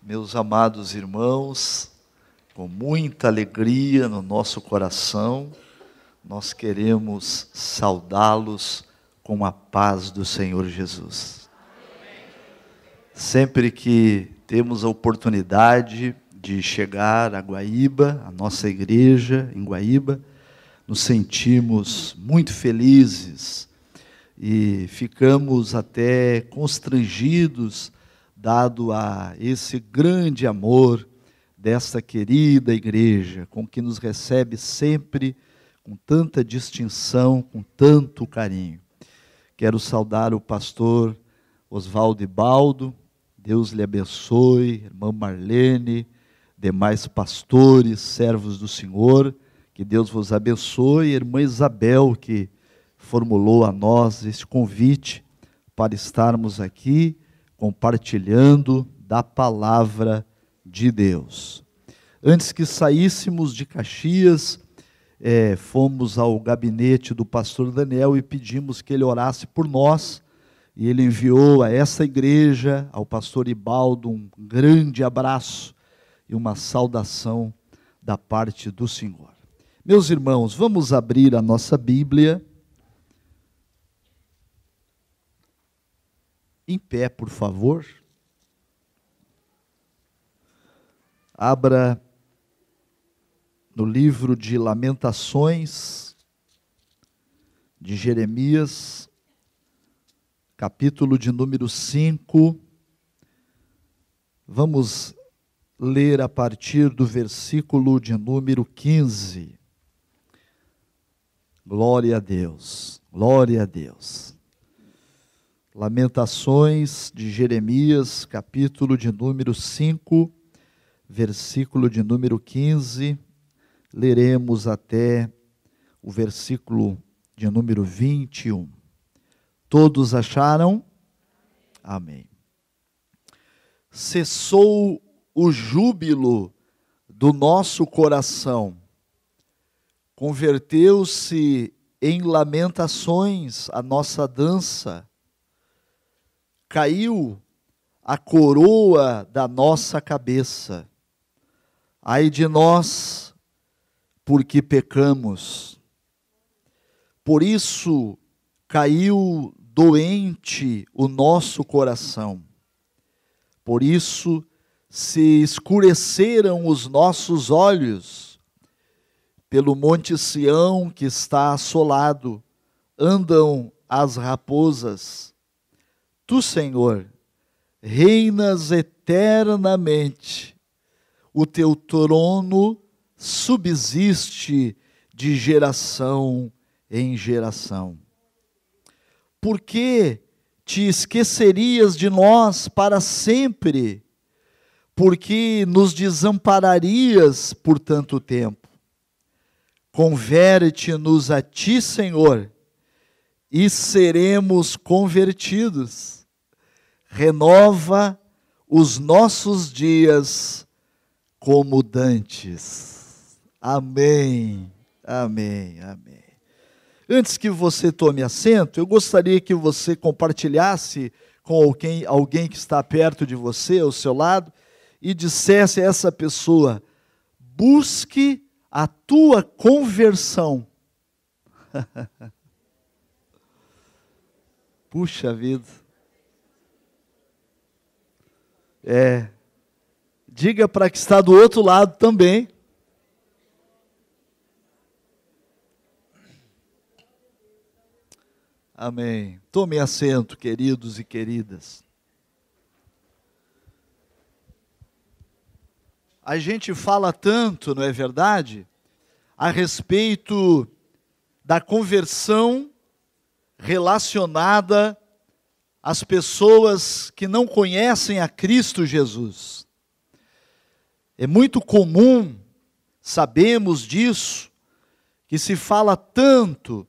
Meus amados irmãos, com muita alegria no nosso coração, nós queremos saudá-los com a paz do Senhor Jesus. Sempre que temos a oportunidade de chegar a Guaíba, a nossa igreja em Guaíba, nos sentimos muito felizes e ficamos até constrangidos, dado a esse grande amor desta querida igreja, com que nos recebe sempre com tanta distinção, com tanto carinho. Quero saudar o pastor Oswaldo e Baldo, Deus lhe abençoe, irmã Marlene, demais pastores, servos do Senhor, que Deus vos abençoe, irmã Isabel, que formulou a nós este convite para estarmos aqui, compartilhando da palavra de Deus. Antes que saíssemos de Caxias, fomos ao gabinete do pastor Daniel e pedimos que ele orasse por nós, e ele enviou a essa igreja, ao pastor Ibaldo, um grande abraço e uma saudação da parte do Senhor. Meus irmãos, vamos abrir a nossa Bíblia. Em pé, por favor. Abra no livro de Lamentações, de Jeremias, capítulo de número 5. Vamos ler a partir do versículo de número 15. Glória a Deus, glória a Deus. Lamentações de Jeremias, capítulo de número 5, versículo de número 15, leremos até o versículo de número 21. Todos acharam? Amém. Cessou o júbilo do nosso coração, converteu-se em lamentações a nossa dança, caiu a coroa da nossa cabeça. Ai de nós, porque pecamos. Por isso caiu doente o nosso coração. Por isso se escureceram os nossos olhos. Pelo monte Sião que está assolado, andam as raposas. Tu, Senhor, reinas eternamente, o teu trono subsiste de geração em geração. Por que te esquecerias de nós para sempre? Por que nos desampararias por tanto tempo? Converte-nos a ti, Senhor, e seremos convertidos. Renova os nossos dias como dantes. Amém, amém, amém. Antes que você tome assento, eu gostaria que você compartilhasse com alguém que está perto de você, ao seu lado, e dissesse a essa pessoa: busque a tua conversão. Puxa vida. Diga para que está do outro lado também. Amém. Tome assento, queridos e queridas. A gente fala tanto, não é verdade, a respeito da conversão relacionada às pessoas que não conhecem a Cristo Jesus. É muito comum, sabemos disso, que se fala tanto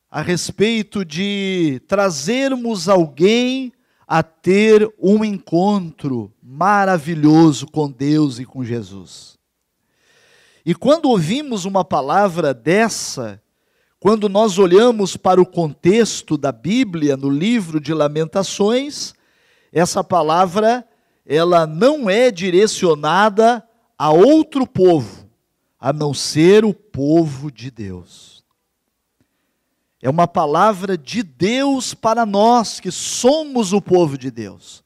a respeito de trazermos alguém a ter um encontro maravilhoso com Deus e com Jesus. E quando ouvimos uma palavra dessa, quando nós olhamos para o contexto da Bíblia, no livro de Lamentações, essa palavra, ela não é direcionada a outro povo, a não ser o povo de Deus. É uma palavra de Deus para nós, que somos o povo de Deus.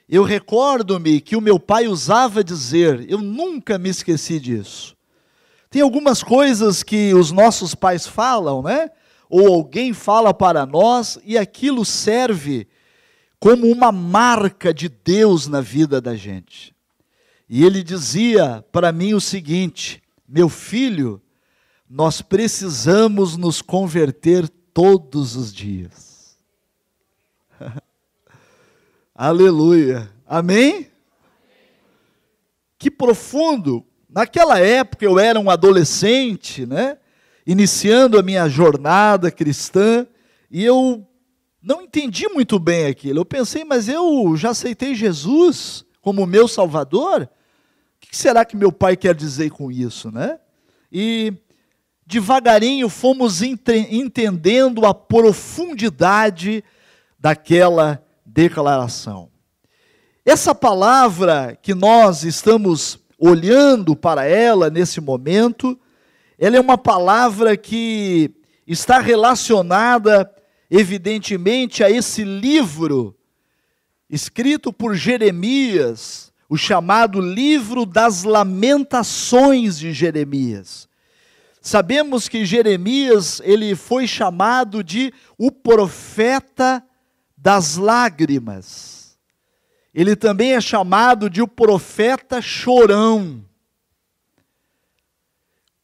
Eu recordo-me que o meu pai usava dizer, eu nunca me esqueci disso. Tem algumas coisas que os nossos pais falam, né? Ou alguém fala para nós, e aquilo serve como uma marca de Deus na vida da gente. E ele dizia para mim o seguinte: meu filho, nós precisamos nos converter todos os dias. Aleluia. Amém? Que profundo. Naquela época eu era um adolescente, né? Iniciando a minha jornada cristã, e eu não entendi muito bem aquilo. Eu pensei, mas eu já aceitei Jesus como meu Salvador? O que será que meu pai quer dizer com isso, né? E devagarinho fomos entendendo a profundidade daquela declaração. Essa palavra que nós estamos olhando para ela nesse momento, ela é uma palavra que está relacionada, evidentemente, a esse livro escrito por Jeremias, o chamado livro das Lamentações de Jeremias. Sabemos que Jeremias, ele foi chamado de o profeta das lágrimas. Ele também é chamado de o profeta chorão.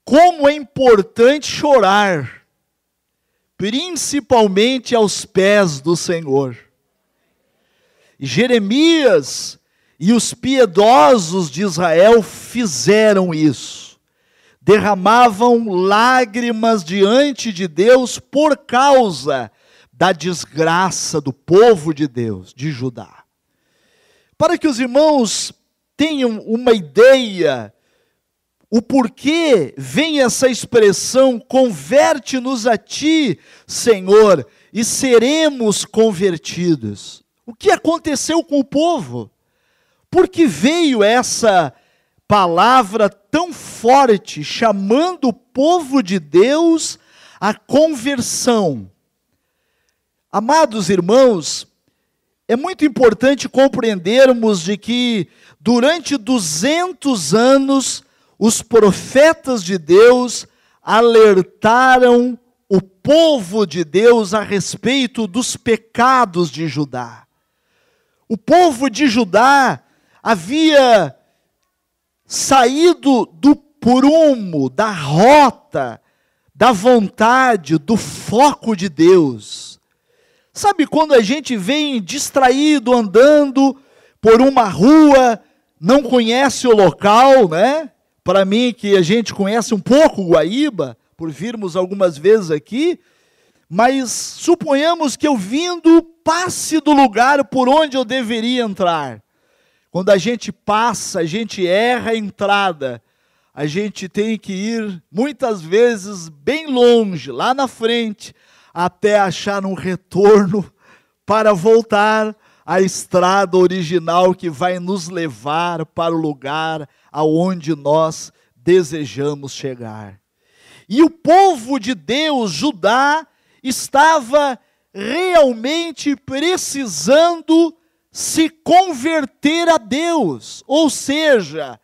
Como é importante chorar, principalmente aos pés do Senhor. E Jeremias e os piedosos de Israel fizeram isso. Derramavam lágrimas diante de Deus por causa da desgraça do povo de Deus, de Judá. Para que os irmãos tenham uma ideia, o porquê vem essa expressão, converte-nos a ti, Senhor, e seremos convertidos. O que aconteceu com o povo? Por que veio essa palavra tão forte, chamando o povo de Deus à conversão? Amados irmãos, é muito importante compreendermos de que durante 200 anos, os profetas de Deus alertaram o povo de Deus a respeito dos pecados de Judá. O povo de Judá havia saído do prumo, da rota, da vontade, do foco de Deus. Sabe quando a gente vem distraído andando por uma rua, não conhece o local, né? Para mim, que a gente conhece um pouco Guaíba, por virmos algumas vezes aqui, mas suponhamos que eu vindo passe do lugar por onde eu deveria entrar. Quando a gente passa, a gente erra a entrada, a gente tem que ir muitas vezes bem longe, lá na frente, até achar um retorno para voltar à estrada original que vai nos levar para o lugar aonde nós desejamos chegar. E o povo de Deus, Judá, estava realmente precisando se converter a Deus, ou seja,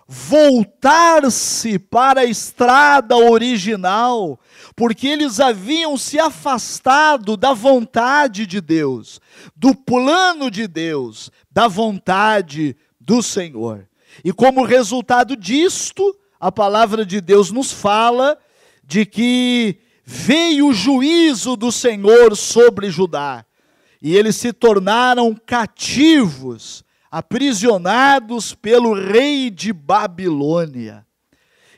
voltar-se para a estrada original, porque eles haviam se afastado da vontade de Deus, do plano de Deus, da vontade do Senhor. E como resultado disto, a palavra de Deus nos fala de que veio o juízo do Senhor sobre Judá, e eles se tornaram cativos, aprisionados pelo rei de Babilônia.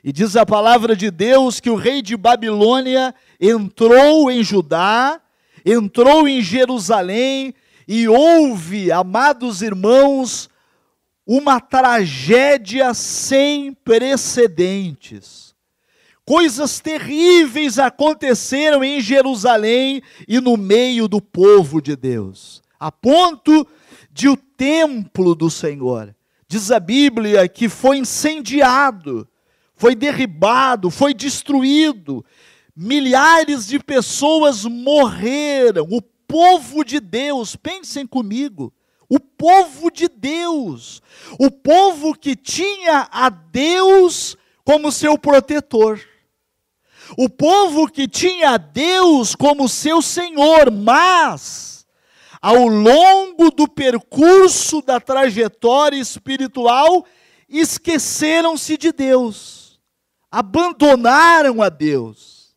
E diz a palavra de Deus que o rei de Babilônia entrou em Judá, entrou em Jerusalém, e houve, amados irmãos, uma tragédia sem precedentes. Coisas terríveis aconteceram em Jerusalém e no meio do povo de Deus, a ponto de o templo do Senhor. Diz a Bíblia que foi incendiado, foi derribado, foi destruído. Milhares de pessoas morreram. O povo de Deus, pensem comigo, o povo de Deus, o povo que tinha a Deus como seu protetor, o povo que tinha a Deus como seu Senhor, mas ao longo do percurso da trajetória espiritual, esqueceram-se de Deus, abandonaram a Deus,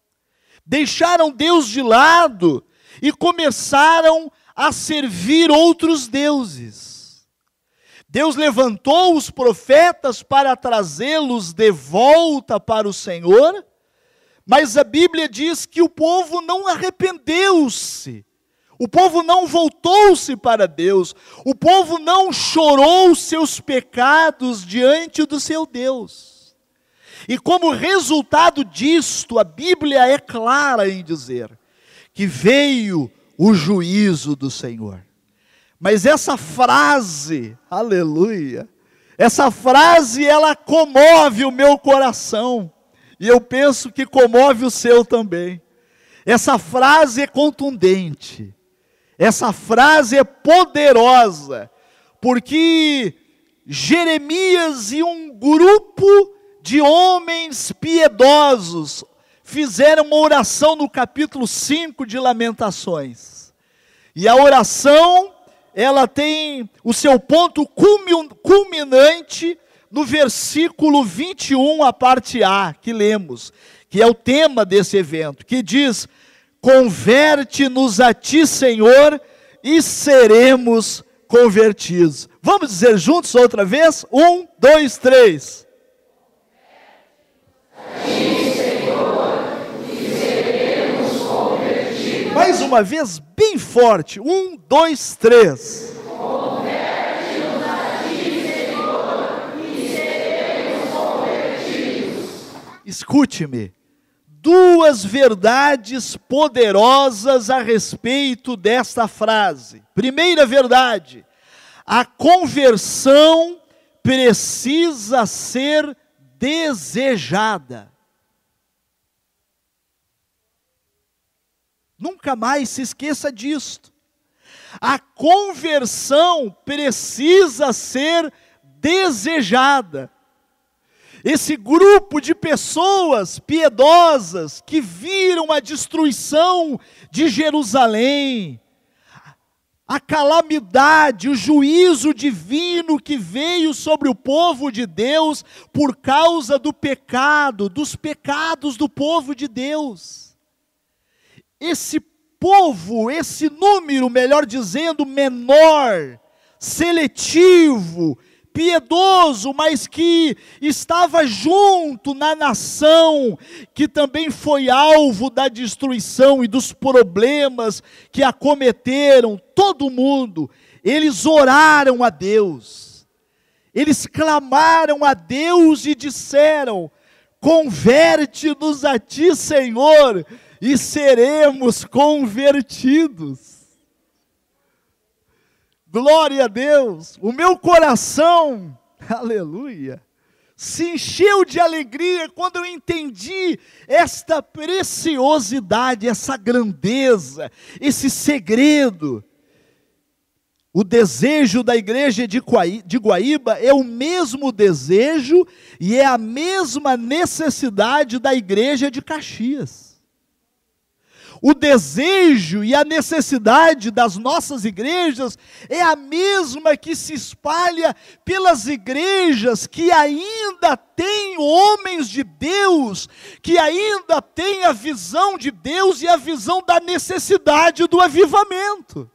deixaram Deus de lado e começaram a servir outros deuses. Deus levantou os profetas para trazê-los de volta para o Senhor, mas a Bíblia diz que o povo não arrependeu-se, o povo não voltou-se para Deus, o povo não chorou seus pecados diante do seu Deus. E como resultado disto, a Bíblia é clara em dizer que veio o juízo do Senhor. Mas essa frase, aleluia, essa frase ela comove o meu coração, e eu penso que comove o seu também. Essa frase é contundente, essa frase é poderosa, porque Jeremias e um grupo de homens piedosos fizeram uma oração no capítulo 5 de Lamentações. E a oração, ela tem o seu ponto culminante no versículo 21, a parte A, que lemos, que é o tema desse evento, que diz: converte-nos a ti, Senhor, e seremos convertidos. Vamos dizer juntos outra vez? 1, 2, 3. Mais uma vez, bem forte. 1, 2, 3. Converte-nos a ti, Senhor, e seremos convertidos. Escute-me. Duas verdades poderosas a respeito desta frase. Primeira verdade: a conversão precisa ser desejada. Nunca mais se esqueça disto. A conversão precisa ser desejada. Esse grupo de pessoas piedosas que viram a destruição de Jerusalém, a calamidade, o juízo divino que veio sobre o povo de Deus por causa do pecado, dos pecados do povo de Deus. Esse povo, esse número, melhor dizendo, menor, seletivo, piedoso, mas que estava junto na nação, que também foi alvo da destruição e dos problemas que acometeram todo mundo, eles oraram a Deus, eles clamaram a Deus e disseram: converte-nos a ti, Senhor, e seremos convertidos. Glória a Deus. O meu coração, aleluia, se encheu de alegria quando eu entendi esta preciosidade, essa grandeza, esse segredo. O desejo da igreja de Guaíba é o mesmo desejo e é a mesma necessidade da igreja de Caxias. O desejo e a necessidade das nossas igrejas é a mesma que se espalha pelas igrejas que ainda têm homens de Deus, que ainda têm a visão de Deus e a visão da necessidade do avivamento.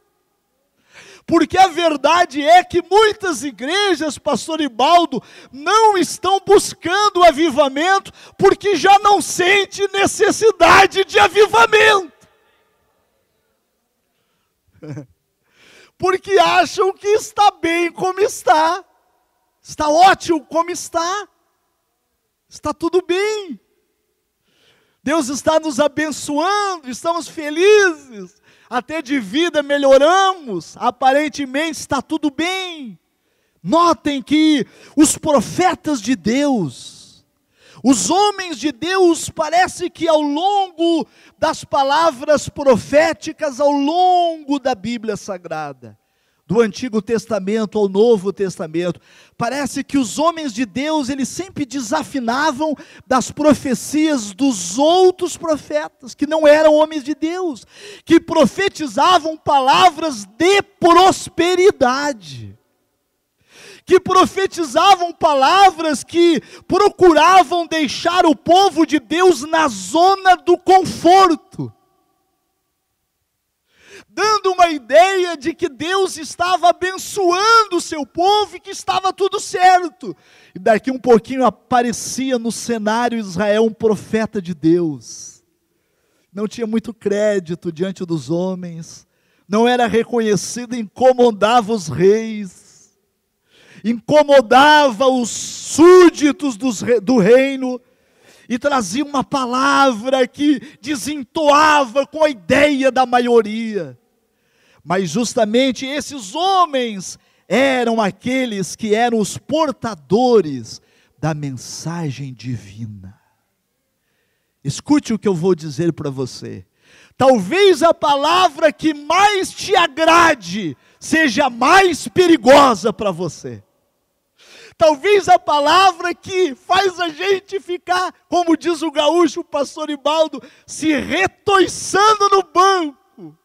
Porque a verdade é que muitas igrejas, pastor Ibaldo, não estão buscando avivamento porque já não sente necessidade de avivamento. Porque acham que está bem como está ótimo como está tudo bem. Deus está nos abençoando, estamos felizes, até de vida melhoramos, aparentemente está tudo bem. Notem que os profetas de Deus, os homens de Deus, parece que ao longo das palavras proféticas, ao longo da Bíblia Sagrada, do Antigo Testamento ao Novo Testamento, parece que os homens de Deus, eles sempre desafinavam das profecias dos outros profetas, que não eram homens de Deus, que profetizavam palavras de prosperidade, que profetizavam palavras que procuravam deixar o povo de Deus na zona do conforto, dando uma ideia de que Deus estava abençoando o seu povo e que estava tudo certo. E daqui um pouquinho aparecia no cenário Israel um profeta de Deus. Não tinha muito crédito diante dos homens, não era reconhecido, incomodava os reis, incomodava os súditos do reino, e trazia uma palavra que desentoava com a ideia da maioria. Mas justamente esses homens eram aqueles que eram os portadores da mensagem divina. Escute o que eu vou dizer para você. Talvez a palavra que mais te agrade seja mais perigosa para você. Talvez a palavra que faz a gente ficar, como diz o gaúcho, o pastor Ibaldo, se retoiçando no banco.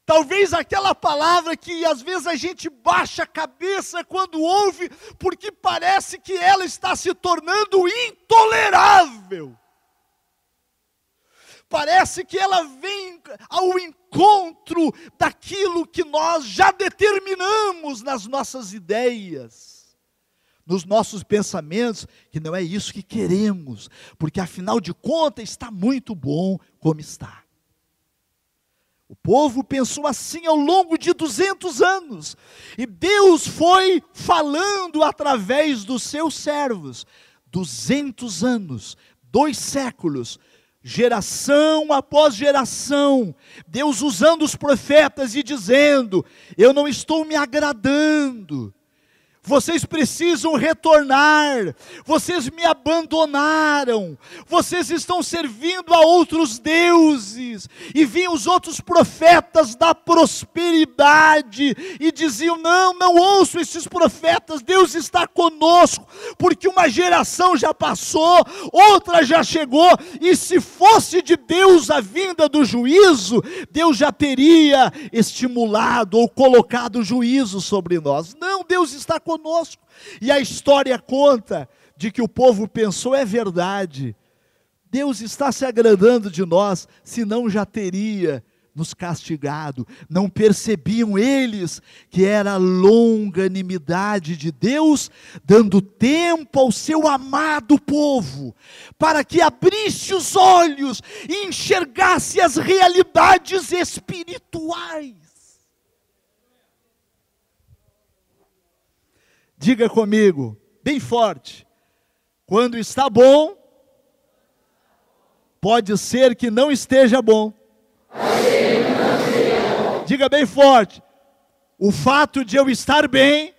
Talvez aquela palavra que às vezes a gente baixa a cabeça quando ouve, porque parece que ela está se tornando intolerável. Parece que ela vem ao encontro daquilo que nós já determinamos nas nossas ideias, nos nossos pensamentos, que não é isso que queremos, porque afinal de contas está muito bom como está. O povo pensou assim ao longo de 200 anos, e Deus foi falando através dos seus servos, 200 anos, 2 séculos, geração após geração, Deus usando os profetas e dizendo: eu não estou me agradando, vocês precisam retornar, vocês me abandonaram, vocês estão servindo a outros deuses. E vinham os outros profetas da prosperidade e diziam: não ouçam esses profetas, Deus está conosco, porque uma geração já passou, outra já chegou, e se fosse de Deus a vinda do juízo, Deus já teria estimulado ou colocado juízo sobre nós. Não, Deus está conosco. E a história conta de que o povo pensou: é verdade, Deus está se agradando de nós, senão já teria nos castigado. Não percebiam eles que era a longanimidade de Deus, dando tempo ao seu amado povo, para que abrisse os olhos e enxergasse as realidades espirituais. Diga comigo, bem forte: quando está bom, pode ser que não esteja bom. Diga bem forte: o fato de eu estar bem,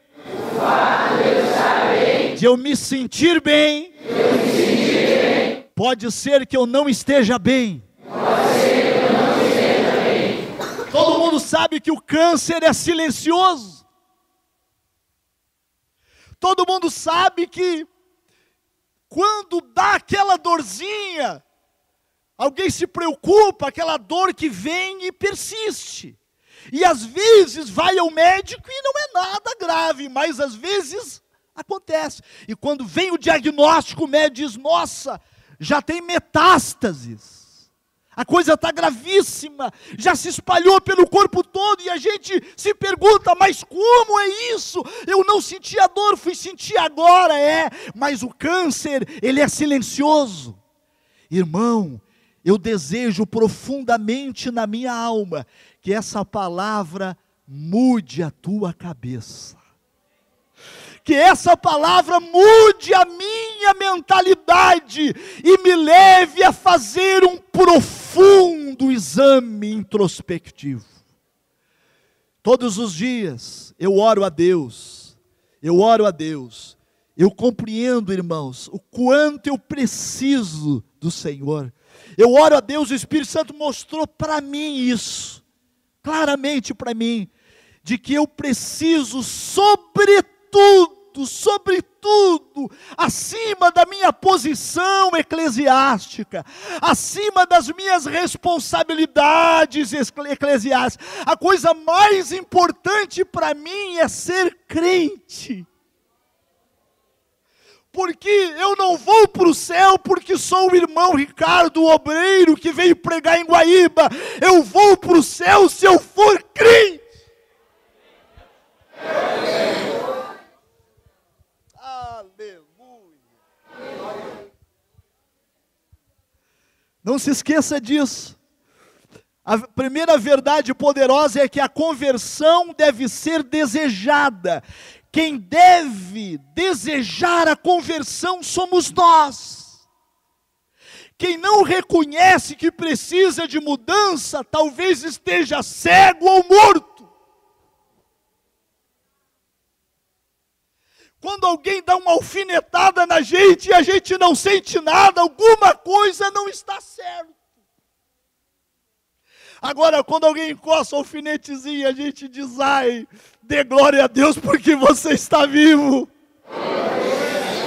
de eu me sentir bem, pode ser que eu não esteja bem. Todo mundo sabe que o câncer é silencioso. Todo mundo sabe que quando dá aquela dorzinha, alguém se preocupa, aquela dor que vem e persiste. E às vezes vai ao médico e não é nada grave, mas às vezes acontece. E quando vem o diagnóstico, o médico diz: nossa, já tem metástases. A coisa está gravíssima, já se espalhou pelo corpo todo, e a gente se pergunta: mas como é isso? Eu não senti a dor, fui sentir agora. Mas o câncer, ele é silencioso. Irmão, eu desejo profundamente na minha alma que essa palavra mude a tua cabeça, que essa palavra mude a minha mentalidade e me leve a fazer um profundo exame introspectivo. Todos os dias eu oro a Deus, eu compreendo, irmãos, o quanto eu preciso do Senhor. Eu oro a Deus, o Espírito Santo mostrou para mim isso, claramente para mim, de que eu preciso, sobretudo, acima da minha posição eclesiástica, acima das minhas responsabilidades eclesiásticas, a coisa mais importante para mim é ser crente. Porque eu não vou para o céu porque sou o irmão Ricardo, o obreiro que veio pregar em Guaíba. Eu vou para o céu se eu for crente. Aleluia. Não se esqueça disso. A primeira verdade poderosa é que a conversão deve ser desejada. Quem deve desejar a conversão somos nós. Quem não reconhece que precisa de mudança, talvez esteja cego ou morto. Quando alguém dá uma alfinetada na gente e a gente não sente nada, alguma coisa não está certa. Agora, quando alguém encosta o alfinetezinho, a gente diz, ai, dê glória a Deus porque você está vivo.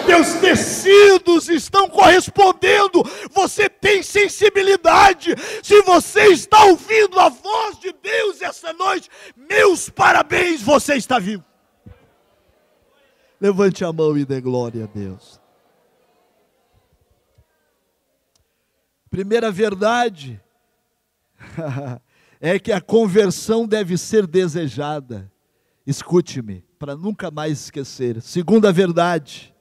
Teus tecidos estão correspondendo, você tem sensibilidade. Se você está ouvindo a voz de Deus essa noite, meus parabéns, você está vivo. Levante a mão e dê glória a Deus. Primeira verdade é que a conversão deve ser desejada. Escute-me, para nunca mais esquecer. Segunda verdade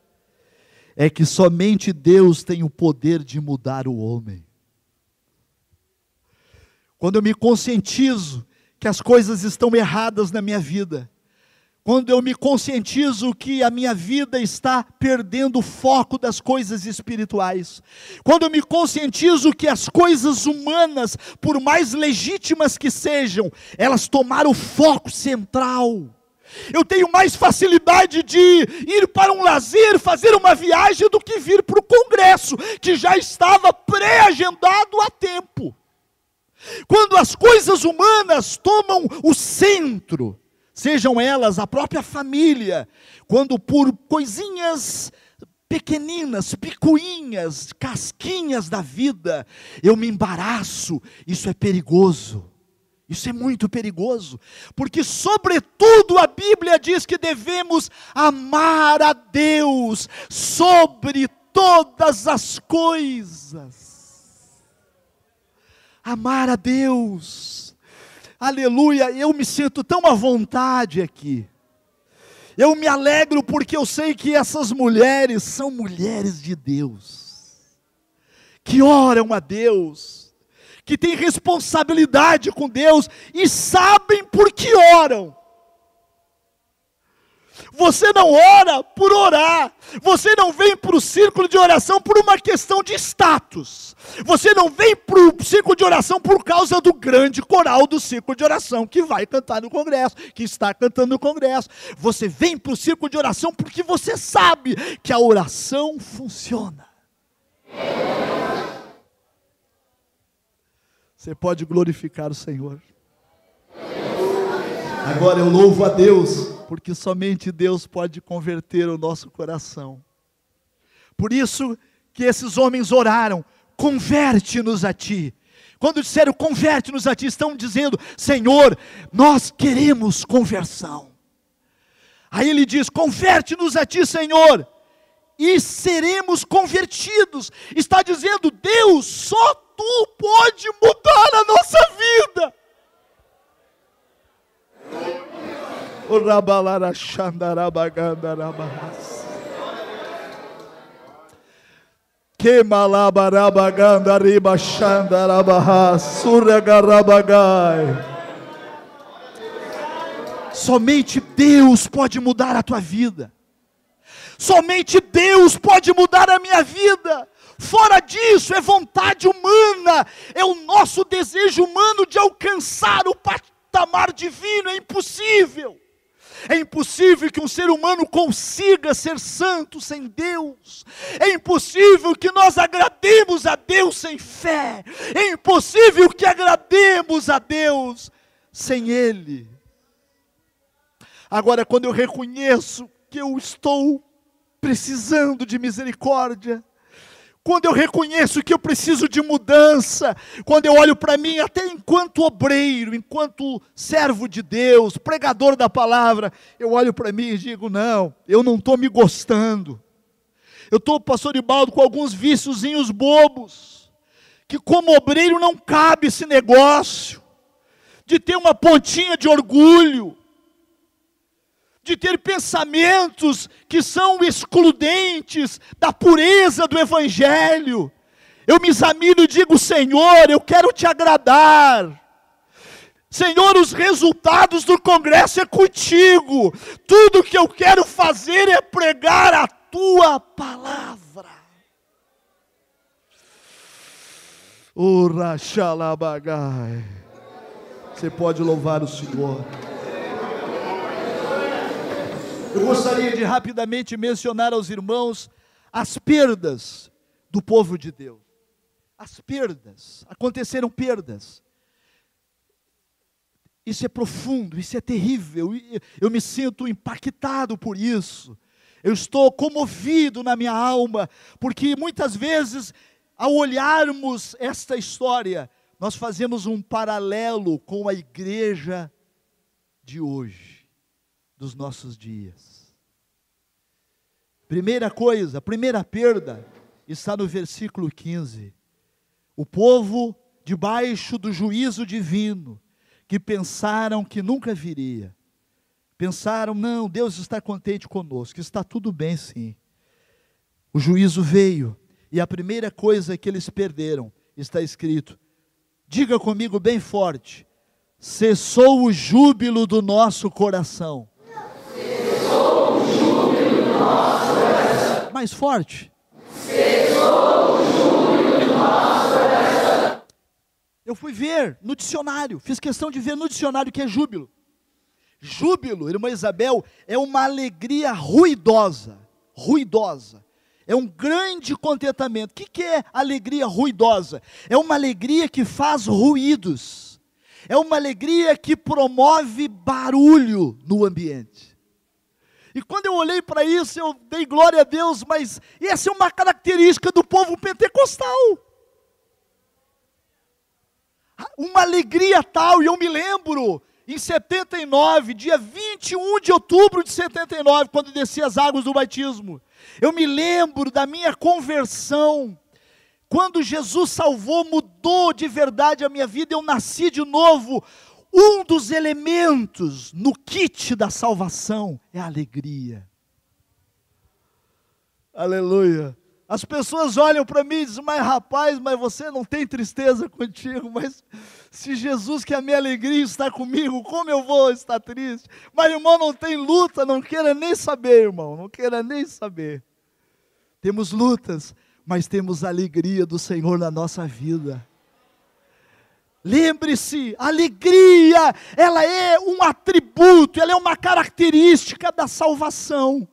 é que somente Deus tem o poder de mudar o homem. Quando eu me conscientizo que as coisas estão erradas na minha vida, quando eu me conscientizo que a minha vida está perdendo o foco das coisas espirituais, quando eu me conscientizo que as coisas humanas, por mais legítimas que sejam, elas tomaram o foco central. Eu tenho mais facilidade de ir para um lazer, fazer uma viagem, do que vir para o congresso, que já estava pré-agendado há tempo. Quando as coisas humanas tomam o centro, sejam elas a própria família, quando por coisinhas pequeninas, picuinhas, casquinhas da vida, eu me embaraço, isso é perigoso. Isso é muito perigoso, porque sobretudo a Bíblia diz que devemos amar a Deus sobre todas as coisas. Amar a Deus. Aleluia, eu me sinto tão à vontade aqui. Eu me alegro porque eu sei que essas mulheres são mulheres de Deus, que oram a Deus, que têm responsabilidade com Deus e sabem por que oram. Você não ora por orar, você não vem para o círculo de oração por uma questão de status, você não vem para o círculo de oração por causa do grande coral do círculo de oração que vai cantar no congresso, que está cantando no congresso. Você vem para o círculo de oração porque você sabe que a oração funciona. Você pode glorificar o Senhor. Agora eu louvo a Deus, porque somente Deus pode converter o nosso coração. Por isso que esses homens oraram, converte-nos a Ti. Quando disseram converte-nos a Ti, estão dizendo, Senhor, nós queremos conversão. Aí ele diz, converte-nos a Ti, Senhor, e seremos convertidos. Está dizendo, Deus, só Tu pode mudar a nossa vida. Somente Deus pode mudar a tua vida. Somente Deus pode mudar a minha vida. Fora disso, é vontade humana, é o nosso desejo humano de alcançar o patamar divino, é impossível. É impossível que um ser humano consiga ser santo sem Deus. É impossível que nós agrademos a Deus sem fé. É impossível que agrademos a Deus sem Ele. Agora, quando eu reconheço que eu estou precisando de misericórdia, quando eu reconheço que eu preciso de mudança, quando eu olho para mim, até enquanto obreiro, enquanto servo de Deus, pregador da palavra, eu olho para mim e digo, não, eu não estou me gostando. Eu estou, pastor Ibaldo, com alguns viciozinhos bobos, que como obreiro não cabe esse negócio, de ter uma pontinha de orgulho, de ter pensamentos que são excludentes da pureza do Evangelho. Eu me examino e digo, Senhor, eu quero te agradar. Senhor, os resultados do congresso é contigo. Tudo que eu quero fazer é pregar a tua palavra. Ora xalabagai. Você pode louvar o Senhor. Eu gostaria de rapidamente mencionar aos irmãos as perdas do povo de Deus. As perdas, aconteceram perdas. Isso é profundo, isso é terrível, eu me sinto impactado por isso. Eu estou comovido na minha alma, porque muitas vezes, ao olharmos esta história, nós fazemos um paralelo com a igreja de hoje. Dos nossos dias. Primeira coisa, a primeira perda, está no versículo 15. O povo debaixo do juízo divino, que pensaram que nunca viria. Pensaram, não, Deus está contente conosco, está tudo bem sim. O juízo veio, e a primeira coisa que eles perderam, está escrito, diga comigo bem forte, cessou o júbilo do nosso coração. Mais forte. Eu fui ver no dicionário, fiz questão de ver no dicionário o que é júbilo. Júbilo, irmã Isabel, é uma alegria ruidosa, ruidosa. É um grande contentamento. O que é alegria ruidosa? É uma alegria que faz ruídos. É uma alegria que promove barulho no ambiente. E quando eu olhei para isso, eu dei glória a Deus, mas essa é uma característica do povo pentecostal. Uma alegria tal, e eu me lembro, em 79, dia 21 de outubro de 79, quando desci as águas do batismo, eu me lembro da minha conversão, quando Jesus salvou, mudou de verdade a minha vida, eu nasci de novo. Um dos elementos no kit da salvação é a alegria. Aleluia. As pessoas olham para mim e dizem, mas rapaz, mas você não tem tristeza contigo, mas se Jesus que é a minha alegria está comigo, como eu vou estar triste? Mas irmão, não tem luta, não queira nem saber, irmão, não queira nem saber. Temos lutas, mas temos a alegria do Senhor na nossa vida. Lembre-se, a alegria, ela é um atributo, ela é uma característica da salvação.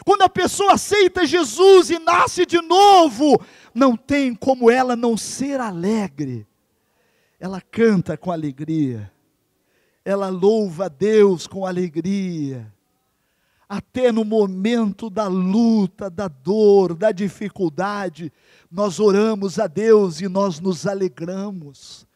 Quando a pessoa aceita Jesus e nasce de novo, não tem como ela não ser alegre. Ela canta com alegria, ela louva a Deus com alegria. Até no momento da luta, da dor, da dificuldade, nós oramos a Deus e nós nos alegramos.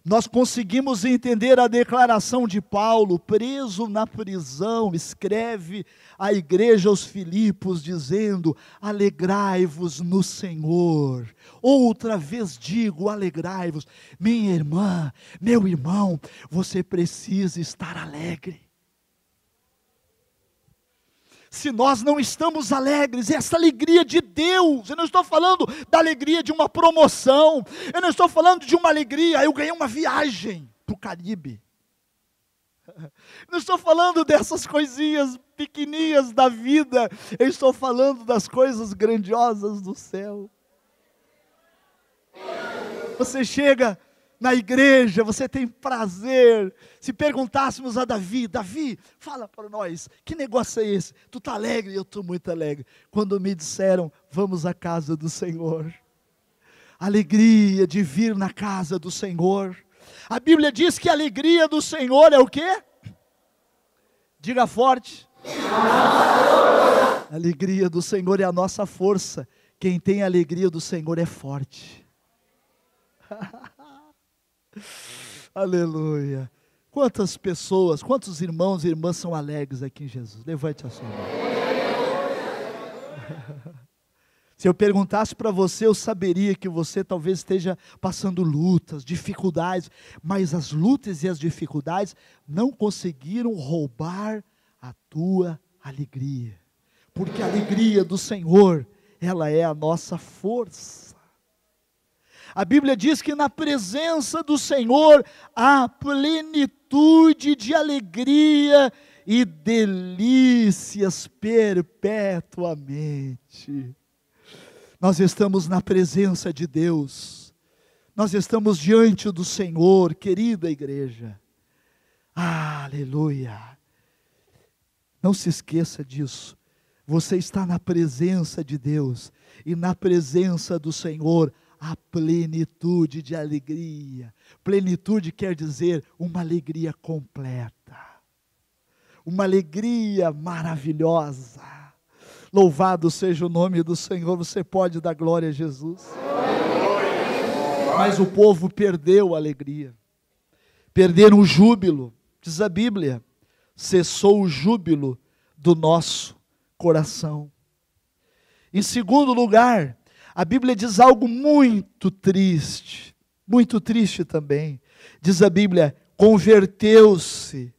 Nós conseguimos entender a declaração de Paulo, preso na prisão, escreve à igreja aos Filipos, dizendo, alegrai-vos no Senhor. Outra vez digo, alegrai-vos. Minha irmã, meu irmão, você precisa estar alegre. Se nós não estamos alegres, essa alegria de Deus, eu não estou falando da alegria de uma promoção, eu não estou falando de uma alegria, eu ganhei uma viagem para o Caribe, Não estou falando dessas coisinhas pequenininhas da vida, eu estou falando das coisas grandiosas do céu. Você chega na igreja, você tem prazer. Se perguntássemos a Davi, Davi, fala para nós, que negócio é esse? Tu está alegre? Eu estou muito alegre. Quando me disseram, vamos à casa do Senhor. Alegria de vir na casa do Senhor. A Bíblia diz que a alegria do Senhor é o quê? Diga forte. A alegria do Senhor é a nossa força. Quem tem a alegria do Senhor é forte. Aleluia. Quantas pessoas, quantos irmãos e irmãs são alegres aqui em Jesus? Levante a sua mão. Se eu perguntasse para você, eu saberia que você talvez esteja passando lutas, dificuldades, mas as lutas e as dificuldades não conseguiram roubar a tua alegria, porque a alegria do Senhor, ela é a nossa força. A Bíblia diz que na presença do Senhor há plenitude de alegria e delícias perpetuamente. Nós estamos na presença de Deus, nós estamos diante do Senhor, querida igreja. Aleluia! Não se esqueça disso, você está na presença de Deus, e na presença do Senhor, a plenitude de alegria. Plenitude quer dizer uma alegria completa, uma alegria maravilhosa. Louvado seja o nome do Senhor. Você pode dar glória a Jesus? Mas o povo perdeu a alegria, perderam o júbilo. Diz a Bíblia, cessou o júbilo do nosso coração. Em segundo lugar, a Bíblia diz algo muito triste também. Diz a Bíblia, converteu-se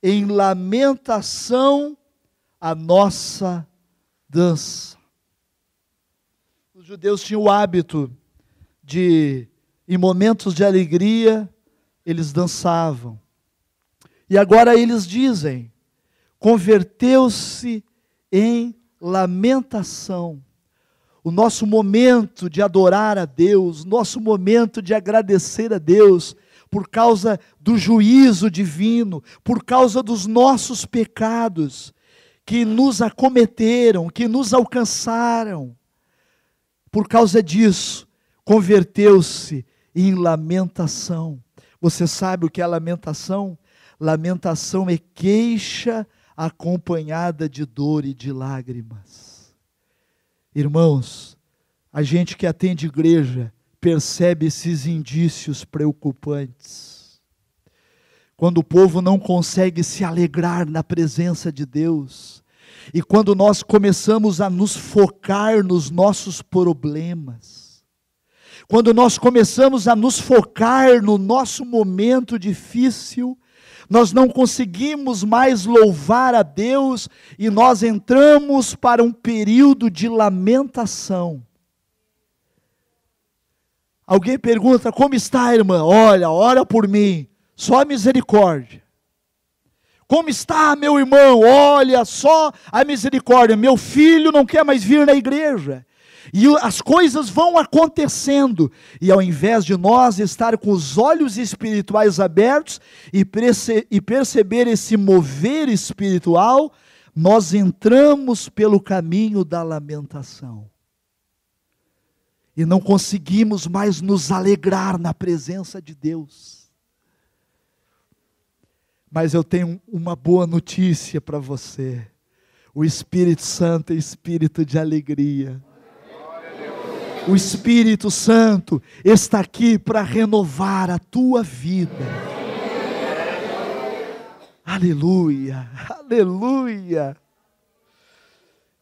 em lamentação a nossa dança. Os judeus tinham o hábito de, em momentos de alegria, eles dançavam. E agora eles dizem, converteu-se em lamentação. O nosso momento de adorar a Deus, nosso momento de agradecer a Deus, por causa do juízo divino, por causa dos nossos pecados, que nos acometeram, que nos alcançaram. Por causa disso, converteu-se em lamentação. Você sabe o que é lamentação? Lamentação é queixa acompanhada de dor e de lágrimas. Irmãos, a gente que atende igreja percebe esses indícios preocupantes. Quando o povo não consegue se alegrar na presença de Deus, e quando nós começamos a nos focar nos nossos problemas, quando nós começamos a nos focar no nosso momento difícil, nós não conseguimos mais louvar a Deus, e nós entramos para um período de lamentação. Alguém pergunta, como está, irmã? Olha, ora por mim. Só a misericórdia. Como está, meu irmão? Olha, só a misericórdia. Meu filho não quer mais vir na igreja. E as coisas vão acontecendo. E ao invés de nós estar com os olhos espirituais abertos e perceber esse mover espiritual, nós entramos pelo caminho da lamentação. E não conseguimos mais nos alegrar na presença de Deus. Mas eu tenho uma boa notícia para você. O Espírito Santo é espírito de alegria. O Espírito Santo está aqui para renovar a tua vida. Aleluia, aleluia.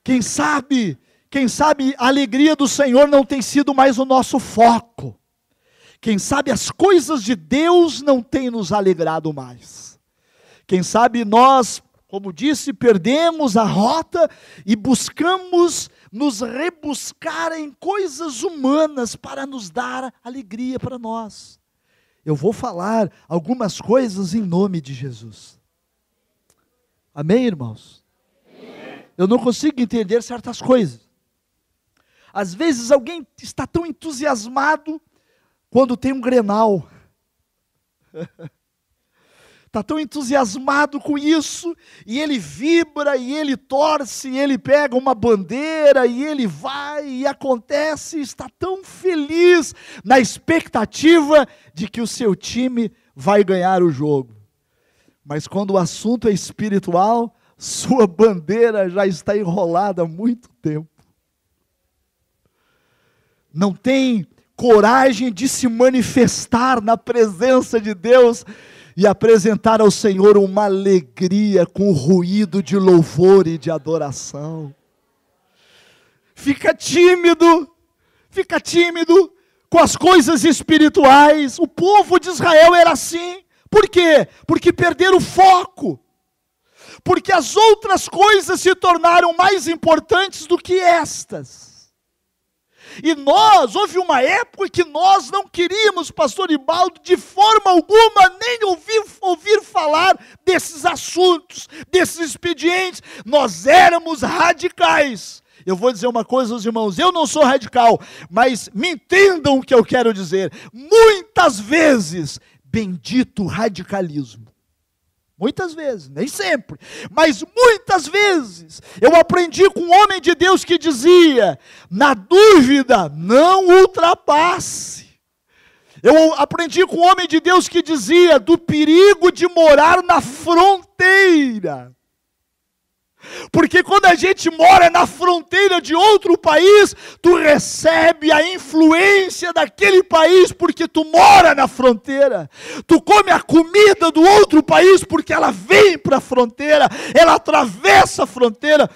Quem sabe a alegria do Senhor não tem sido mais o nosso foco. Quem sabe as coisas de Deus não têm nos alegrado mais. Quem sabe nós, como disse, perdemos a rota e buscamos nos rebuscar em coisas humanas para nos dar alegria para nós. eu vou falar algumas coisas em nome de Jesus. Amém, irmãos? Amém. Eu não consigo entender certas coisas. Às vezes alguém está tão entusiasmado quando tem um Grenal. Está tão entusiasmado com isso, e ele vibra, e ele torce, e ele pega uma bandeira, e ele vai, e acontece, está tão feliz na expectativa de que o seu time vai ganhar o jogo. Mas quando o assunto é espiritual, sua bandeira já está enrolada há muito tempo. Não tem coragem de se manifestar na presença de Deus e apresentar ao Senhor uma alegria com ruído de louvor e de adoração. Fica tímido com as coisas espirituais. O povo de Israel era assim. Por quê? Porque perderam o foco. Porque as outras coisas se tornaram mais importantes do que estas. E houve uma época que nós não queríamos, pastor Ibaldo, de forma alguma, nem ouvir falar desses assuntos, desses expedientes. Nós éramos radicais. Eu vou dizer uma coisa aos irmãos, eu não sou radical, mas me entendam o que eu quero dizer. Muitas vezes, bendito radicalismo. Muitas vezes, nem sempre, mas muitas vezes, eu aprendi com um homem de Deus que dizia, na dúvida, não ultrapasse. Eu aprendi com um homem de Deus que dizia, do perigo de morar na fronteira. Porque quando a gente mora na fronteira de outro país, tu recebe a influência daquele país porque tu mora na fronteira. Tu come a comida do outro país porque ela vem para a fronteira, ela atravessa a fronteira.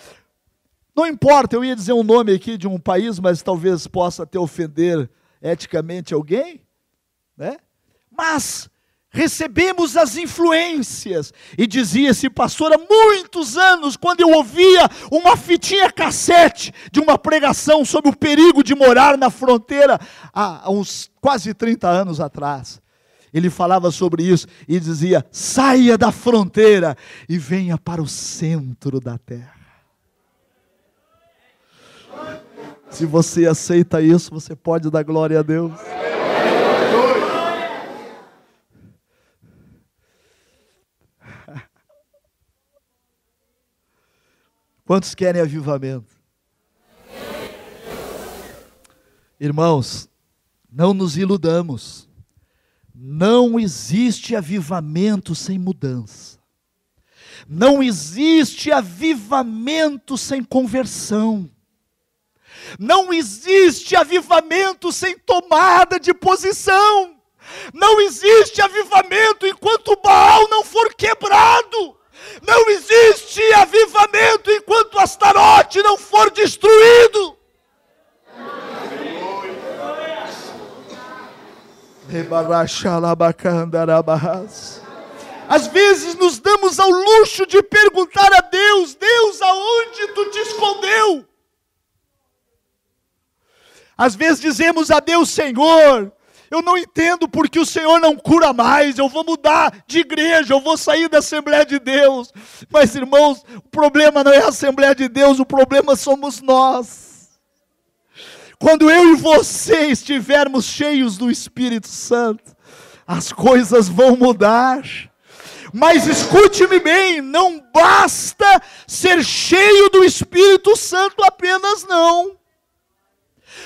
Não importa, eu ia dizer um nome aqui de um país, mas talvez possa até ofender eticamente alguém, né? Mas recebemos as influências, e dizia-se, pastor, há muitos anos, quando eu ouvia uma fitinha cassete de uma pregação sobre o perigo de morar na fronteira, há uns quase 30 anos atrás, ele falava sobre isso, e dizia, saia da fronteira, e venha para o centro da terra. Se você aceita isso, você pode dar glória a Deus. Quantos querem avivamento? Irmãos, não nos iludamos. Não existe avivamento sem mudança. Não existe avivamento sem conversão. Não existe avivamento sem tomada de posição. Não existe avivamento enquanto Baal não for quebrado. Não existe avivamento enquanto Astarote não for destruído. Às vezes nos damos ao luxo de perguntar a Deus, Deus, aonde tu te escondeu? Às vezes dizemos a Deus, Senhor, eu não entendo porque o Senhor não cura mais, eu vou mudar de igreja, eu vou sair da Assembleia de Deus. Mas irmãos, o problema não é a Assembleia de Deus, o problema somos nós. Quando eu e você estivermos cheios do Espírito Santo, as coisas vão mudar. Mas escute-me bem, não basta ser cheio do Espírito Santo apenas não.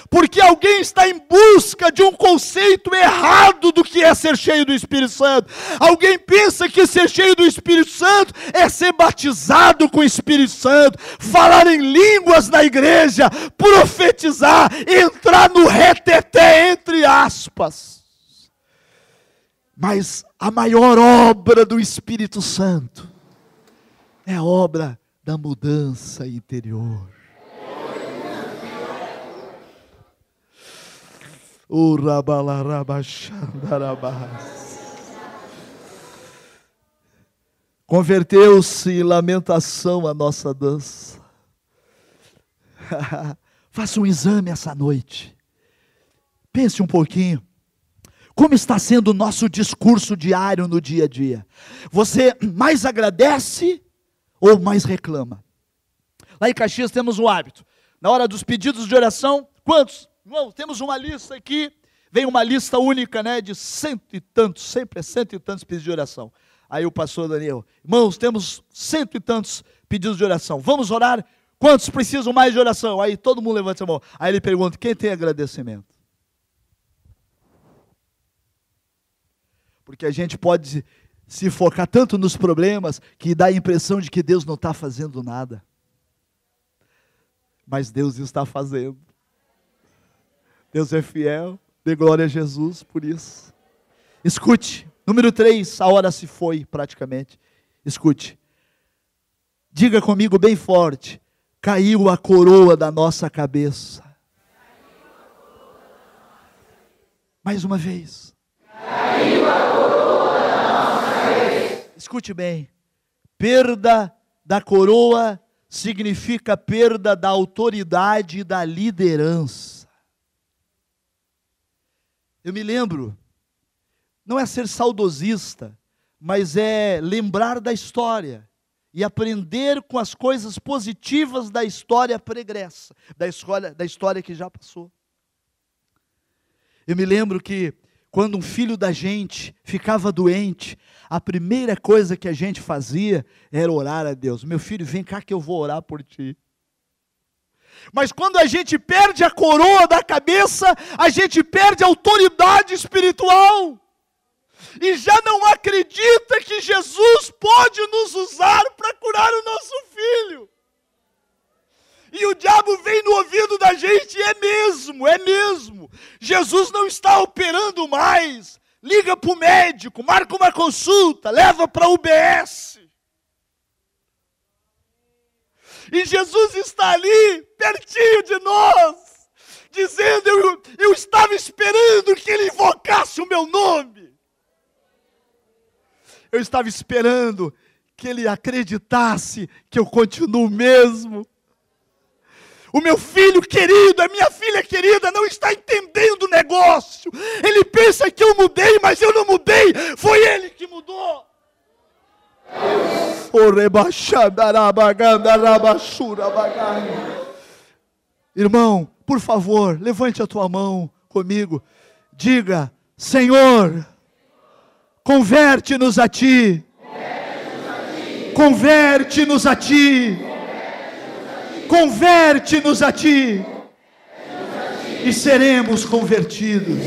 Porque alguém está em busca de um conceito errado do que é ser cheio do Espírito Santo. Alguém pensa que ser cheio do Espírito Santo é ser batizado com o Espírito Santo, falar em línguas na igreja, profetizar, entrar no reteté, entre aspas. Mas a maior obra do Espírito Santo é a obra da mudança interior. Converteu-se em lamentação a nossa dança. Faça um exame essa noite. Pense um pouquinho. Como está sendo o nosso discurso diário no dia a dia? Você mais agradece ou mais reclama? Lá em Caxias temos um hábito. Na hora dos pedidos de oração, quantos? Irmão, temos uma lista aqui. Vem uma lista única, né? De cento e tantos, sempre é cento e tantos pedidos de oração. Aí o pastor Daniel, irmãos, temos cento e tantos pedidos de oração. Vamos orar? Quantos precisam mais de oração? Aí todo mundo levanta a mão. Aí ele pergunta, quem tem agradecimento? Porque a gente pode se focar tanto nos problemas que dá a impressão de que Deus não está fazendo nada. Mas Deus está fazendo. Deus é fiel, dê glória a Jesus por isso. Escute, número 3, a hora se foi praticamente. Escute, diga comigo bem forte, caiu a coroa da nossa cabeça. Mais uma vez. Caiu a coroa da nossa cabeça. Escute bem, perda da coroa significa perda da autoridade e da liderança. Eu me lembro, não é ser saudosista, mas é lembrar da história e aprender com as coisas positivas da história pregressa, da história que já passou. Eu me lembro que quando um filho da gente ficava doente, a primeira coisa que a gente fazia era orar a Deus. Meu filho, vem cá que eu vou orar por ti. Mas quando a gente perde a coroa da cabeça, a gente perde a autoridade espiritual. E já não acredita que Jesus pode nos usar para curar o nosso filho. E o diabo vem no ouvido da gente, é mesmo. Jesus não está operando mais. Liga para o médico, marca uma consulta, leva para a UBS. E Jesus está ali, pertinho de nós, dizendo, eu estava esperando que ele invocasse o meu nome. Eu estava esperando que ele acreditasse que eu continuo mesmo. O meu filho querido, a minha filha querida não está entendendo o negócio. Ele pensa que eu mudei, mas eu não mudei. Foi ele que mudou. Irmão, por favor, levante a tua mão comigo. Diga, Senhor, converte-nos a ti. Converte-nos a ti. Converte-nos a ti. E seremos convertidos.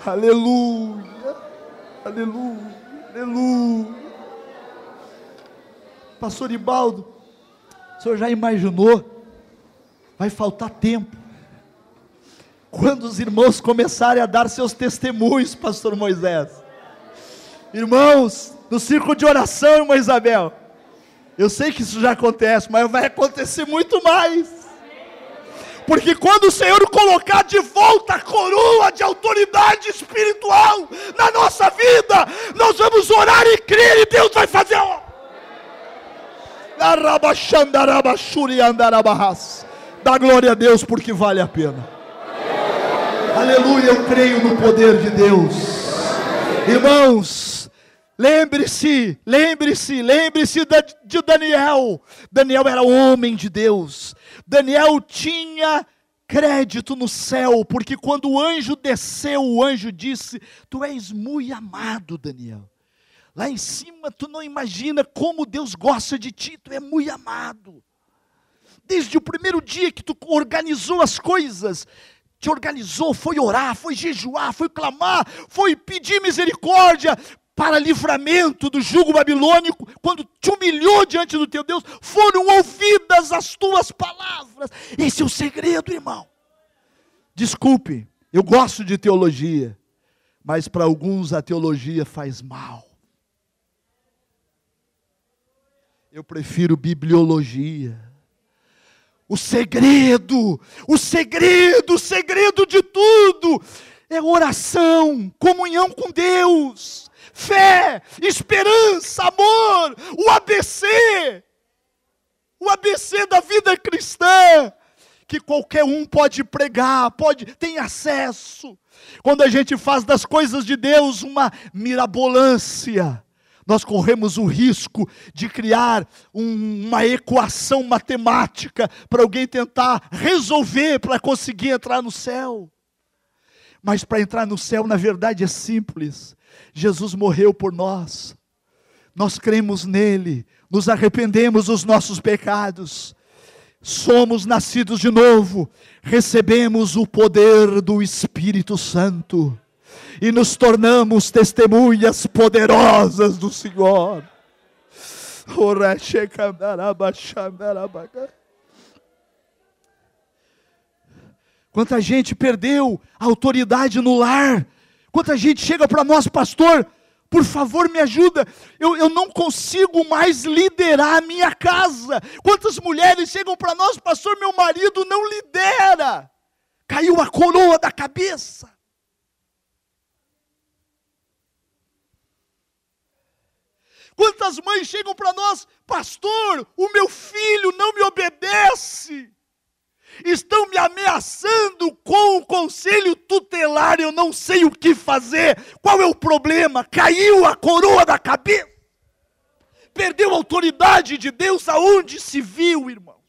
Aleluia. Aleluia. Aleluia. Pastor Ibaldo, o senhor já imaginou? Vai faltar tempo. Quando os irmãos começarem a dar seus testemunhos, pastor Moisés. Irmãos, no círculo de oração, irmã Isabel. Eu sei que isso já acontece, mas vai acontecer muito mais. Porque quando o Senhor colocar de volta a coroa de autoridade espiritual na nossa vida, nós vamos orar e crer e Deus vai fazer. Dá glória a Deus porque vale a pena. Aleluia, eu creio no poder de Deus. Irmãos, lembre-se de Daniel. Daniel era homem de Deus. Daniel tinha crédito no céu, porque quando o anjo desceu, o anjo disse, tu és muito amado, Daniel. Lá em cima, tu não imagina como Deus gosta de ti, tu é muito amado. Desde o primeiro dia que tu organizou as coisas, te organizou, foi orar, foi jejuar, foi clamar, foi pedir misericórdia para livramento do jugo babilônico, quando te humilhou diante do teu Deus, foram ouvidas as tuas palavras. Esse é o segredo, irmão. Desculpe, eu gosto de teologia, mas para alguns a teologia faz mal. Eu prefiro bibliologia. O segredo de tudo é oração, comunhão com Deus, fé, esperança, amor, o ABC da vida cristã, que qualquer um pode pregar, tem acesso. Quando a gente faz das coisas de Deus uma mirabolância, nós corremos o risco de criar uma equação matemática para alguém tentar resolver para conseguir entrar no céu. Mas para entrar no céu, na verdade, é simples. Jesus morreu por nós. Nós cremos nele, nos arrependemos dos nossos pecados, somos nascidos de novo, recebemos o poder do Espírito Santo e nos tornamos testemunhas poderosas do Senhor. Quanta gente perdeu a autoridade no lar, quanta gente chega para nós, pastor, por favor me ajuda, eu não consigo mais liderar a minha casa. Quantas mulheres chegam para nós, pastor, meu marido não lidera, caiu a coroa da cabeça. Quantas mães chegam para nós, pastor, o meu filho não me obedece, estão me ameaçando com o conselho tutelar, eu não sei o que fazer. Qual é o problema? Caiu a coroa da cabeça, perdeu a autoridade de Deus. Aonde se viu, irmãos?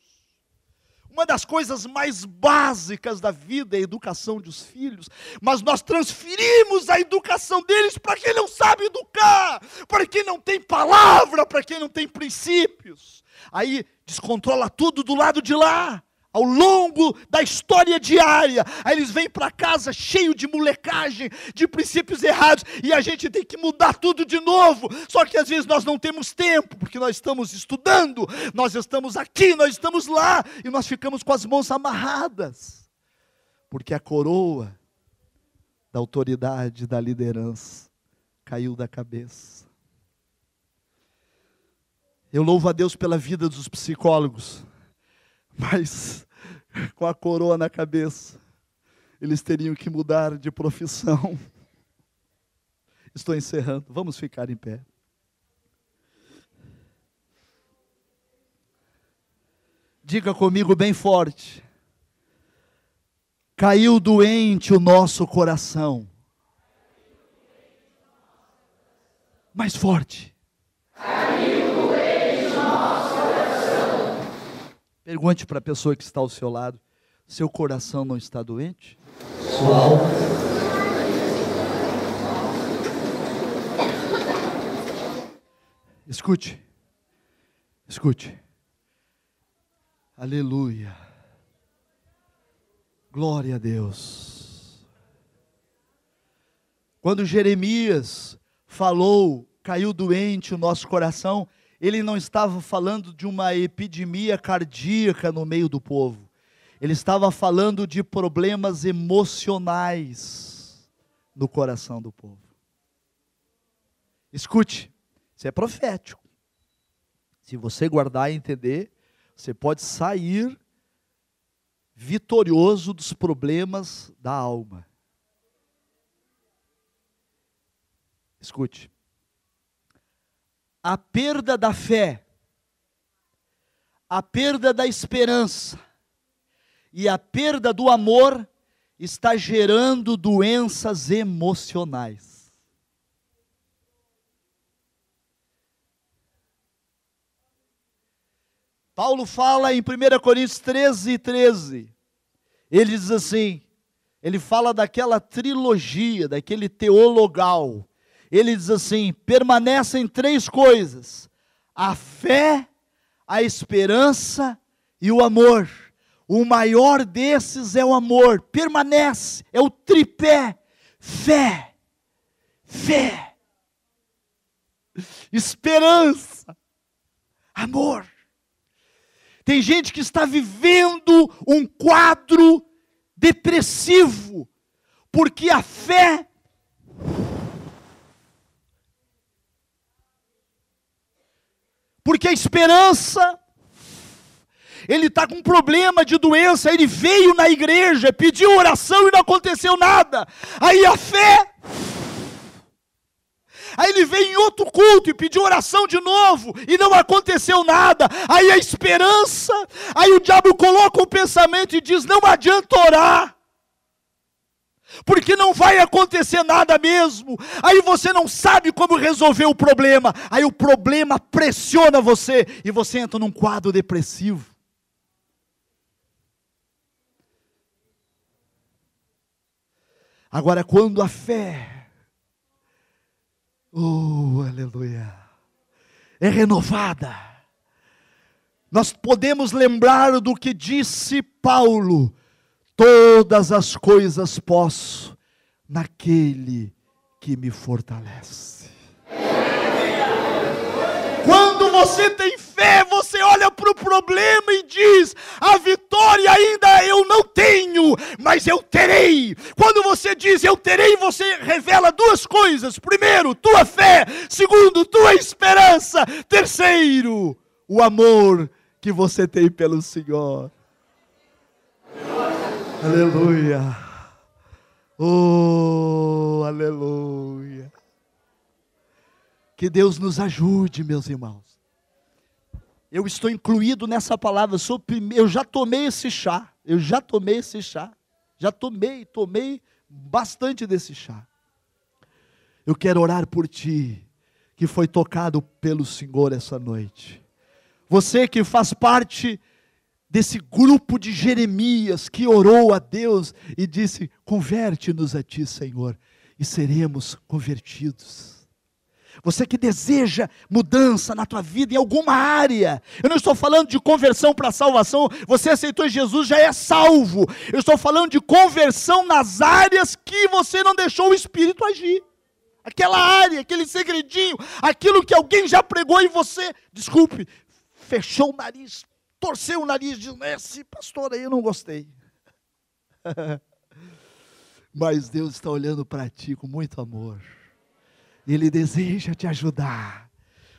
Uma das coisas mais básicas da vida é a educação dos filhos, mas nós transferimos a educação deles para quem não sabe educar, para quem não tem palavra, para quem não tem princípios. Aí descontrola tudo do lado de lá. Ao longo da história diária, aí eles vêm para casa cheio de molecagem, de princípios errados, e a gente tem que mudar tudo de novo. Só que às vezes nós não temos tempo, porque nós estamos estudando, nós estamos aqui, nós estamos lá, e nós ficamos com as mãos amarradas, porque a coroa da autoridade, da liderança, caiu da cabeça. Eu louvo a Deus pela vida dos psicólogos, mas com a coroa na cabeça, eles teriam que mudar de profissão. Estou encerrando, vamos ficar em pé. Diga comigo bem forte: caiu doente o nosso coração. Mais forte. Caiu doente o nosso coração. Pergunte para a pessoa que está ao seu lado: seu coração não está doente? Sua alma. Escute. Escute. Aleluia. Glória a Deus. Quando Jeremias falou, caiu doente o nosso coração, ele não estava falando de uma epidemia cardíaca no meio do povo. Ele estava falando de problemas emocionais no coração do povo. Escute, isso é profético. Se você guardar e entender, você pode sair vitorioso dos problemas da alma. Escute. A perda da fé, a perda da esperança e a perda do amor está gerando doenças emocionais. Paulo fala em 1 Coríntios 13:13. Ele diz assim, ele fala daquela trilogia, daquele teologal. Ele diz assim: permanecem três coisas: a fé, a esperança e o amor. O maior desses é o amor, permanece, é o tripé: fé, fé, esperança, amor. Tem gente que está vivendo um quadro depressivo, porque a fé porque a esperança, ele está com um problema de doença, ele veio na igreja, pediu oração e não aconteceu nada. Aí a fé Aí ele veio em outro culto e pediu oração de novo, e não aconteceu nada. Aí a esperança, aí o diabo coloca o pensamento e diz: não adianta orar, porque não vai acontecer nada mesmo. Aí você não sabe como resolver o problema. Aí o problema pressiona você, e você entra num quadro depressivo. Agora, quando a fé, aleluia, é renovada, nós podemos lembrar do que disse Paulo: todas as coisas posso naquele que me fortalece. Quando você tem fé, você olha para o problema e diz: a vitória ainda eu não tenho, mas eu terei. Quando você diz eu terei, você revela duas coisas: primeiro, tua fé; segundo, tua esperança; terceiro, o amor que você tem pelo Senhor. Aleluia. Oh, aleluia. Que Deus nos ajude, meus irmãos. Eu estou incluído nessa palavra. Eu já tomei esse chá. Já tomei bastante desse chá. Eu quero orar por ti, que foi tocado pelo Senhor essa noite. Você que faz parte desse grupo de Jeremias, que orou a Deus e disse: converte-nos a ti, Senhor, e seremos convertidos. Você que deseja mudança na tua vida em alguma área. Eu não estou falando de conversão para salvação. Você aceitou Jesus, já é salvo. Eu estou falando de conversão nas áreas que você não deixou o Espírito agir. Aquela área, aquele segredinho, aquilo que alguém já pregou e você, desculpe, fechou o nariz, torceu o nariz, dizendo: esse pastor aí eu não gostei. Mas Deus está olhando para ti com muito amor. Ele deseja te ajudar.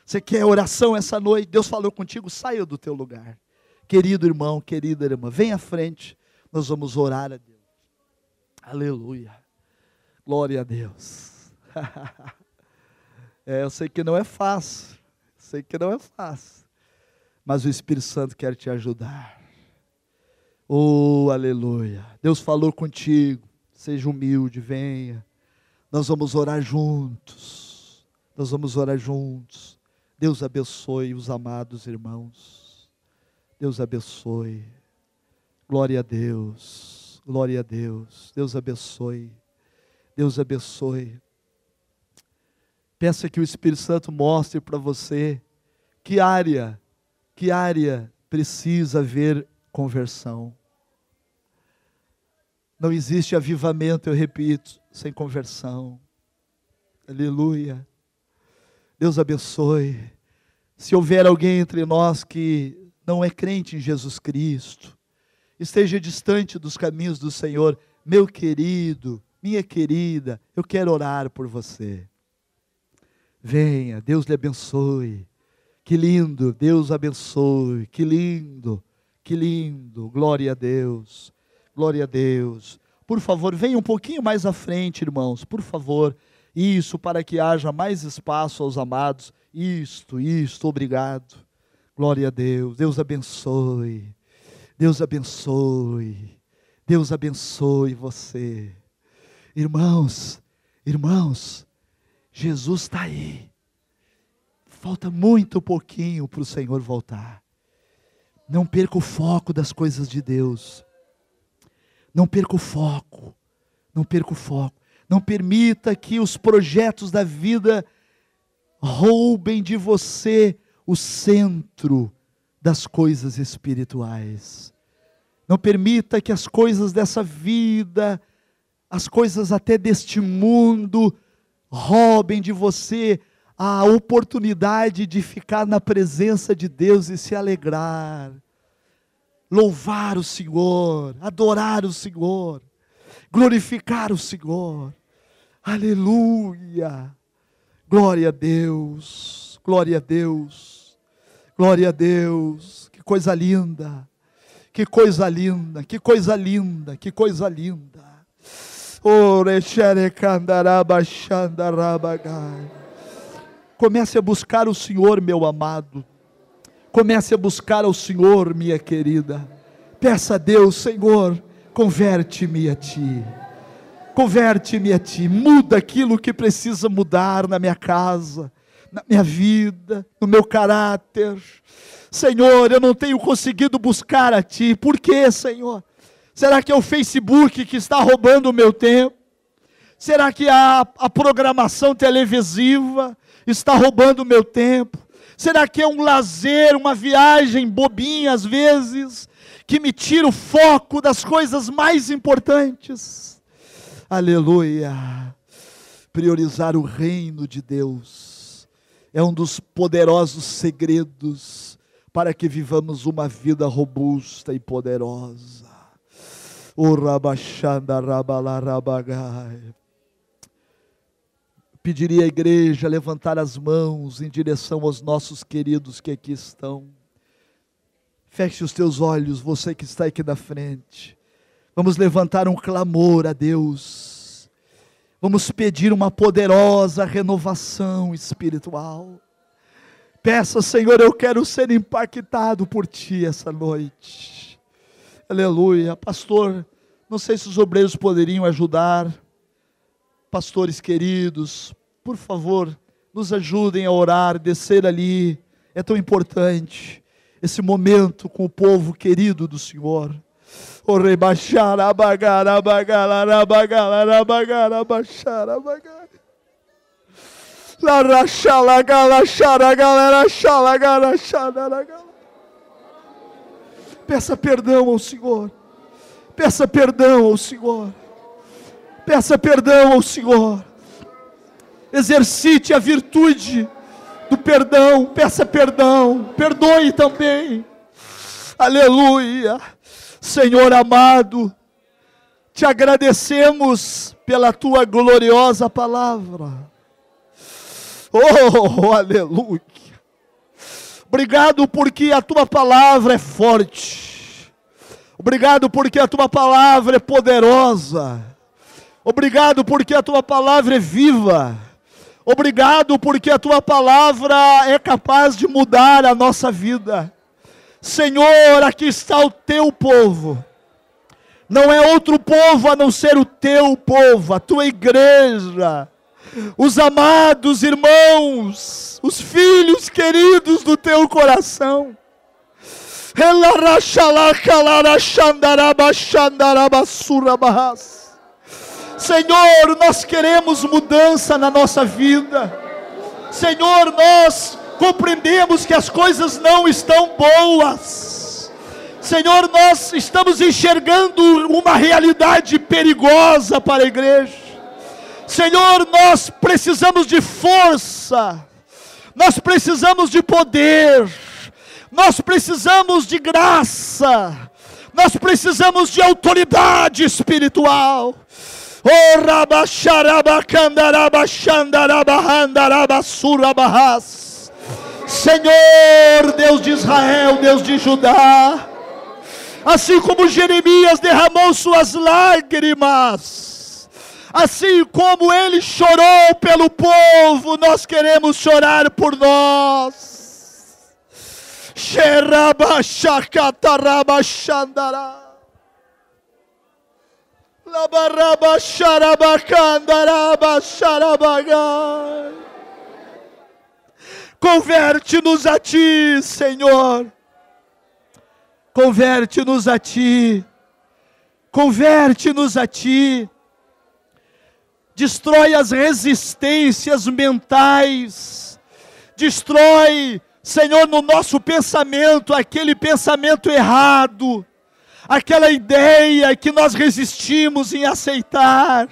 Você quer oração essa noite? Deus falou contigo, saia do teu lugar. Querido irmão, querida irmã, vem à frente. Nós vamos orar a Deus. Aleluia. Glória a Deus. Eu sei que não é fácil. Mas o Espírito Santo quer te ajudar. Oh, aleluia. Deus falou contigo. Seja humilde, venha. Nós vamos orar juntos. Deus abençoe os amados irmãos. Deus abençoe. Glória a Deus. Deus abençoe. Peça que o Espírito Santo mostre para você que área precisa haver conversão. Não existe avivamento, eu repito, sem conversão. Aleluia. Deus abençoe. Se houver alguém entre nós que não é crente em Jesus Cristo, esteja distante dos caminhos do Senhor, meu querido, minha querida, eu quero orar por você. Venha, Deus lhe abençoe. Que lindo, Deus abençoe. Que lindo, glória a Deus. Por favor, venha um pouquinho mais à frente, irmãos, por favor. Isso, para que haja mais espaço aos amados. Isto, obrigado. Glória a Deus. Deus abençoe você. Irmãos, Jesus está aí. Falta muito pouquinho para o Senhor voltar. Não perca o foco das coisas de Deus. Não perca o foco. Não permita que os projetos da vida roubem de você o centro das coisas espirituais. Não permita que as coisas dessa vida, as coisas até deste mundo, roubem de você a oportunidade de ficar na presença de Deus e se alegrar. Louvar o Senhor, adorar o Senhor, glorificar o Senhor. Aleluia. Glória a Deus. Que coisa linda. Comece a buscar o Senhor, meu amado. Comece a buscar ao Senhor, minha querida. Peça a Deus: Senhor, converte-me a Ti. Converte-me a Ti. Muda aquilo que precisa mudar na minha casa, na minha vida, no meu caráter. Senhor, eu não tenho conseguido buscar a Ti. Por quê, Senhor? Será que é o Facebook que está roubando o meu tempo? Será que a programação televisiva está roubando o meu tempo? Será que é um lazer, uma viagem bobinha às vezes, que me tira o foco das coisas mais importantes? Aleluia! Priorizar o reino de Deus é um dos poderosos segredos para que vivamos uma vida robusta e poderosa. O rabachanda rabalarabagai. Pediria à igreja levantar as mãos em direção aos nossos queridos que aqui estão. Feche os teus olhos, você que está aqui na frente. Vamos levantar um clamor a Deus. Vamos pedir uma poderosa renovação espiritual. Peça: Senhor, eu quero ser impactado por Ti essa noite. Aleluia. Pastor, não sei se os obreiros poderiam ajudar. Pastores queridos, por favor, nos ajudem a orar, descer ali. É tão importante esse momento com o povo querido do Senhor. O rebaixar abagar abagar abagar abagar abaixar abagar. La rachala gala chara galera chala gala chara gala. Peça perdão ao Senhor. Peça perdão ao Senhor. Peça perdão ao Senhor. Exercite a virtude do perdão. Peça perdão. Perdoe também. Aleluia. Senhor amado, Te agradecemos pela Tua gloriosa palavra. Oh, aleluia. Obrigado porque a Tua palavra é forte. Obrigado porque a Tua palavra é poderosa. Obrigado porque a Tua palavra é viva. Obrigado porque a Tua palavra é capaz de mudar a nossa vida. Senhor, aqui está o Teu povo. Não é outro povo a não ser o Teu povo, a Tua igreja. Os amados irmãos, os filhos queridos do Teu coração. Senhor, nós queremos mudança na nossa vida. Senhor, nós compreendemos que as coisas não estão boas. Senhor, nós estamos enxergando uma realidade perigosa para a igreja. Senhor, nós precisamos de força. Nós precisamos de poder. Nós precisamos de graça. Nós precisamos de autoridade espiritual. Oh, Senhor, Deus de Israel, Deus de Judá, assim como Jeremias derramou suas lágrimas, assim como ele chorou pelo povo, nós queremos chorar por nós. Xerabachakatarabachandará. Converte-nos a Ti, Senhor. Converte-nos a Ti. Converte-nos a Ti. Destrói as resistências mentais. Destrói, Senhor, no nosso pensamento, aquele pensamento errado. Aquela ideia que nós resistimos em aceitar.